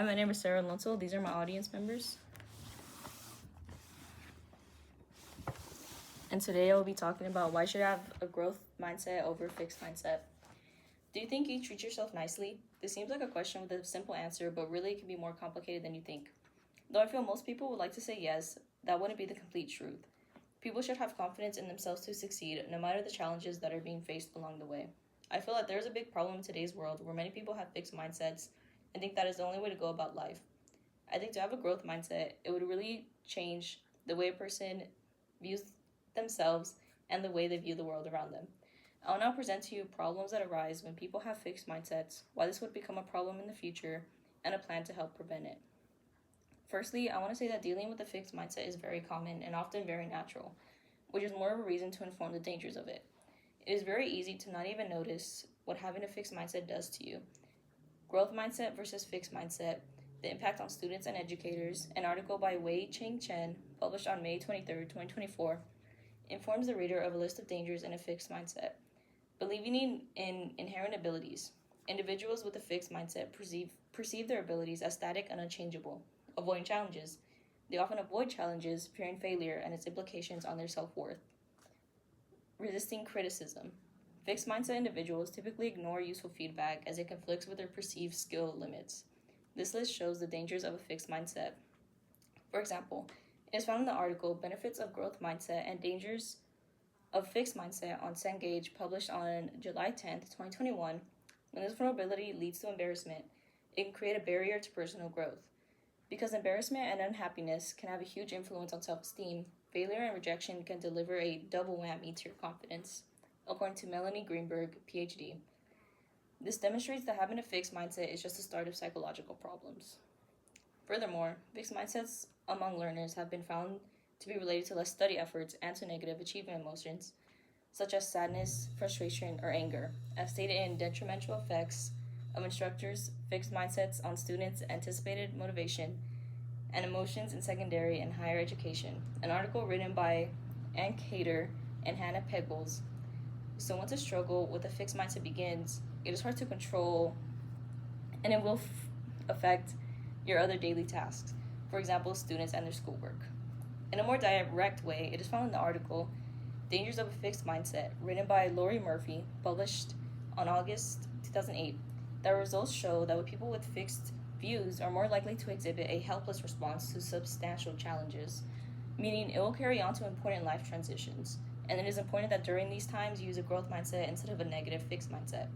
My name is Sarah Alonso. These are my audience members. And today I'll be talking about why should I have a growth mindset over a fixed mindset. Do you think you treat yourself nicely? This seems like a question with a simple answer, but really it can be more complicated than you think. Though I feel most people would like to say yes, that wouldn't be the complete truth. People should have confidence in themselves to succeed, no matter the challenges that are being faced along the way. I feel that there's a big problem in today's world where many people have fixed mindsets and think that is the only way to go about life. I think to have a growth mindset, it would really change the way a person views themselves and the way they view the world around them. I'll now present to you problems that arise when people have fixed mindsets, why this would become a problem in the future, and a plan to help prevent it. Firstly, I want to say that dealing with a fixed mindset is very common and often very natural, which is more of a reason to inform the dangers of it. It is very easy to not even notice what having a fixed mindset does to you. Growth mindset versus fixed mindset, the impact on students and educators, an article by Wei Cheng Chen, published on May 23, 2024, informs the reader of a list of dangers in a fixed mindset. Believing in inherent abilities. Individuals with a fixed mindset perceive their abilities as static and unchangeable. Avoiding challenges. They often avoid challenges, fearing failure and its implications on their self-worth. Resisting criticism. Fixed mindset individuals typically ignore useful feedback as it conflicts with their perceived skill limits. This list shows the dangers of a fixed mindset. For example, it is found in the article Benefits of Growth Mindset and Dangers of Fixed Mindset on Cengage, published on July 10, 2021. When this vulnerability leads to embarrassment, it can create a barrier to personal growth. Because embarrassment and unhappiness can have a huge influence on self-esteem, failure and rejection can deliver a double whammy to your confidence, according to Melanie Greenberg, PhD. This demonstrates that having a fixed mindset is just the start of psychological problems. Furthermore, fixed mindsets among learners have been found to be related to less study efforts and to negative achievement emotions, such as sadness, frustration, or anger, as stated in Detrimental Effects of Instructors' Fixed Mindsets on Students' Anticipated Motivation and Emotions in Secondary and Higher Education, an article written by Ann Cater and Hannah Pegels. So once a struggle with a fixed mindset begins, it is hard to control, and it will affect your other daily tasks, for example, students and their schoolwork. In a more direct way, it is found in the article Dangers of a Fixed Mindset, written by Lori Murphy, published on August 2008, that results show that people with fixed views are more likely to exhibit a helpless response to substantial challenges, meaning it will carry on to important life transitions. And it is important that during these times you use a growth mindset instead of a negative fixed mindset.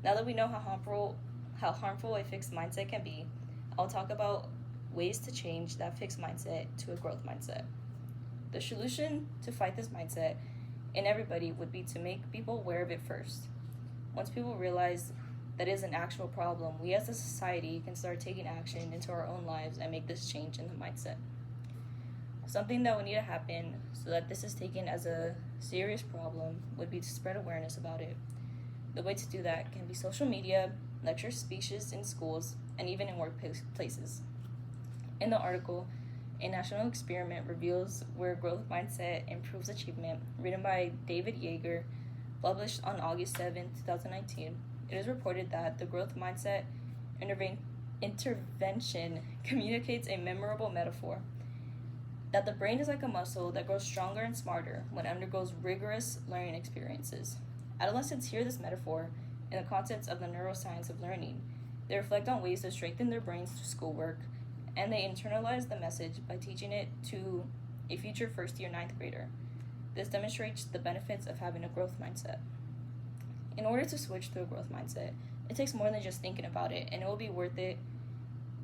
Now that we know how harmful a fixed mindset can be, I'll talk about ways to change that fixed mindset to a growth mindset. The solution to fight this mindset in everybody would be to make people aware of it first. Once people realize that it is an actual problem, we as a society can start taking action into our own lives and make this change in the mindset. Something that would need to happen so that this is taken as a serious problem would be to spread awareness about it. The way to do that can be social media, lecture speeches in schools, and even in workplaces. In the article, a national experiment reveals where growth mindset improves achievement, written by David Yeager, published on August 7, 2019. It is reported that the growth mindset intervention communicates a memorable metaphor that the brain is like a muscle that grows stronger and smarter when it undergoes rigorous learning experiences. Adolescents hear this metaphor in the context of the neuroscience of learning. They reflect on ways to strengthen their brains through schoolwork, and they internalize the message by teaching it to a future first-year ninth grader. This demonstrates the benefits of having a growth mindset. In order to switch to a growth mindset, it takes more than just thinking about it, and it will be worth it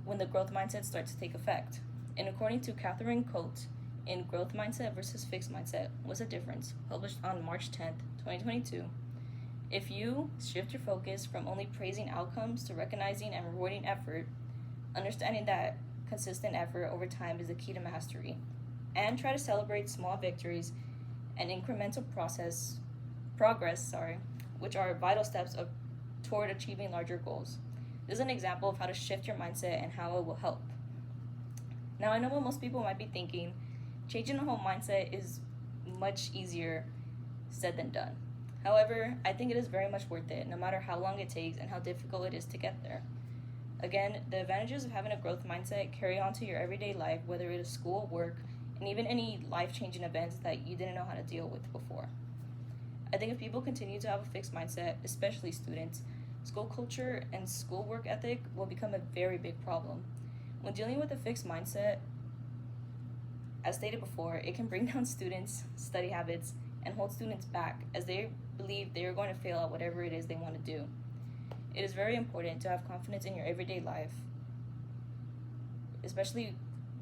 when the growth mindset starts to take effect. And according to Catherine Coates, in Growth Mindset versus Fixed Mindset, What's the Difference?, published on March 10th, 2022, if you shift your focus from only praising outcomes to recognizing and rewarding effort, understanding that consistent effort over time is the key to mastery, and try to celebrate small victories and incremental progress, which are vital steps toward achieving larger goals. This is an example of how to shift your mindset and how it will help. Now, I know what most people might be thinking. Changing the whole mindset is much easier said than done. However, I think it is very much worth it, no matter how long it takes and how difficult it is to get there. Again, the advantages of having a growth mindset carry on to your everyday life, whether it is school, work, and even any life-changing events that you didn't know how to deal with before. I think if people continue to have a fixed mindset, especially students, school culture and school work ethic will become a very big problem. When dealing with a fixed mindset, as stated before, it can bring down students' study habits and hold students back as they believe they are going to fail at whatever it is they want to do. It is very important to have confidence in your everyday life, especially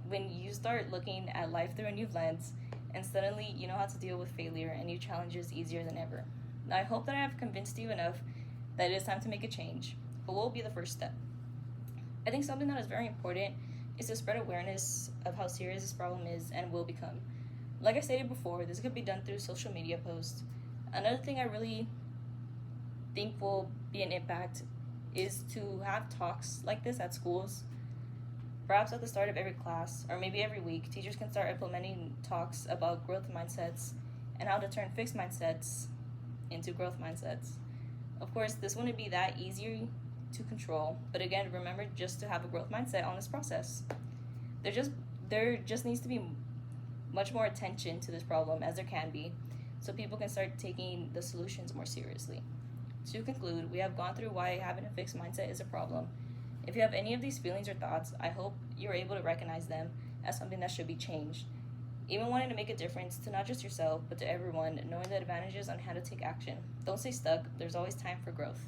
when you start looking at life through a new lens and suddenly you know how to deal with failure and new challenges easier than ever. Now, I hope that I have convinced you enough that it is time to make a change, but what will be the first step? I think something that is very important is to spread awareness of how serious this problem is and will become. Like I stated before, this could be done through social media posts. Another thing I really think will be an impact is to have talks like this at schools. Perhaps at the start of every class, or maybe every week, teachers can start implementing talks about growth mindsets and how to turn fixed mindsets into growth mindsets. Of course, this wouldn't be that easy to control, but again, remember just to have a growth mindset on this process. There just needs to be much more attention to this problem as there can be, so people can start taking the solutions more seriously. To conclude, we have gone through why having a fixed mindset is a problem. If you have any of these feelings or thoughts, I hope you're able to recognize them as something that should be changed. Even wanting to make a difference to not just yourself, but to everyone, knowing the advantages on how to take action. Don't stay stuck, there's always time for growth.